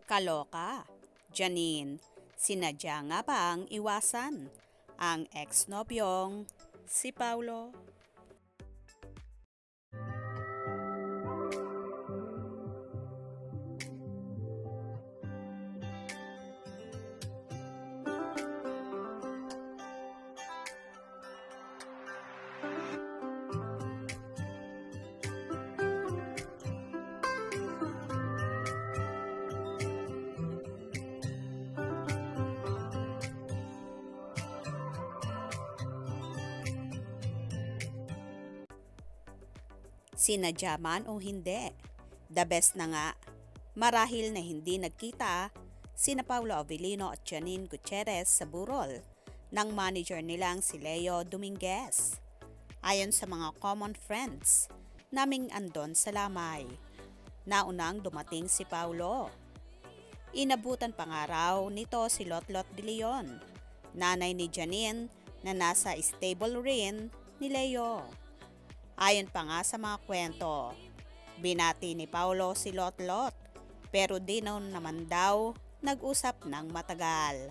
Kaloka, Janine, sinadya nga bang iwasan ang ex-nobyong si Paulo? Sinadya man o hindi, the best na nga. Marahil na hindi nagkita sina Paulo Avellino at Janine Gutierrez sa burol ng manager nilang si Leo Dominguez. Ayon sa mga common friends naming andon sa Lamay, naunang dumating si Paulo. Inabutan pa nga raw nito si Lotlot de Leon, nanay ni Janine na nasa stable rin ni Leo. Ayon pa nga sa mga kwento, binati ni Paulo si Lotlot pero di naman daw nag-usap ng matagal.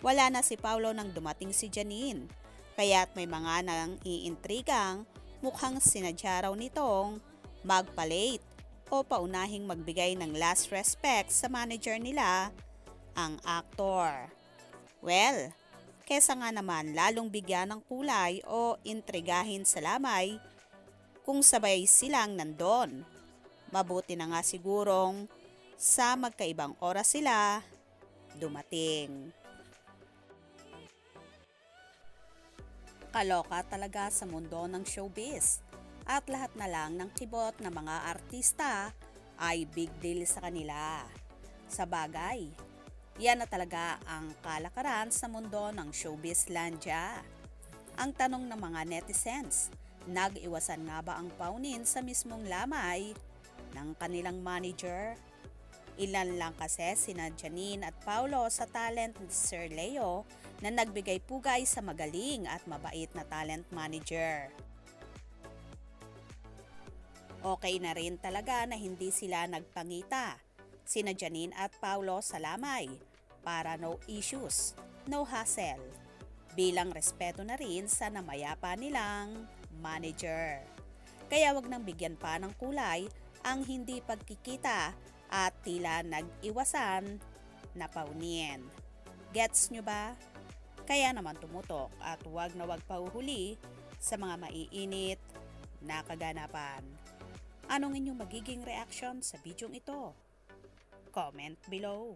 Wala na si Paulo nang dumating si Janine, kaya't may mga nang iintrigang mukhang sinadya raw nitong magpalate o paunahing magbigay ng last respect sa manager nila, ang aktor. Well, kesa nga naman lalong bigyan ng kulay o intrigahin sa Lamay kung sabay silang nandon. Mabuti na nga sigurong sa magkaibang oras sila dumating. Kaloka talaga sa mundo ng showbiz at lahat na lang ng kibot na mga artista ay big deal sa kanila. Sa bagay, yan na talaga ang kalakaran sa mundo ng showbizlandia. Ang tanong ng mga netizens, nag-iwasan nga ba ang paunin sa mismong Lamay ng kanilang manager? Ilan lang kasi sina Janine at Paulo sa talent ni Sir Leo na nagbigay pugay sa magaling at mabait na talent manager. Okay na rin talaga na hindi sila nagpangita, sina Janine at Paulo sa Lamay, para no issues, no hassle, bilang respeto na rin sa namayapa nilang manager. Kaya wag nang bigyan pa ng kulay ang hindi pagkikita at tila nag-iwasan na paunin. Gets nyo ba? Kaya naman tumutok at wag na wag pauhuli sa mga maiinit na kaganapan. Anong inyong magiging reaction sa bidyong ito? Comment below.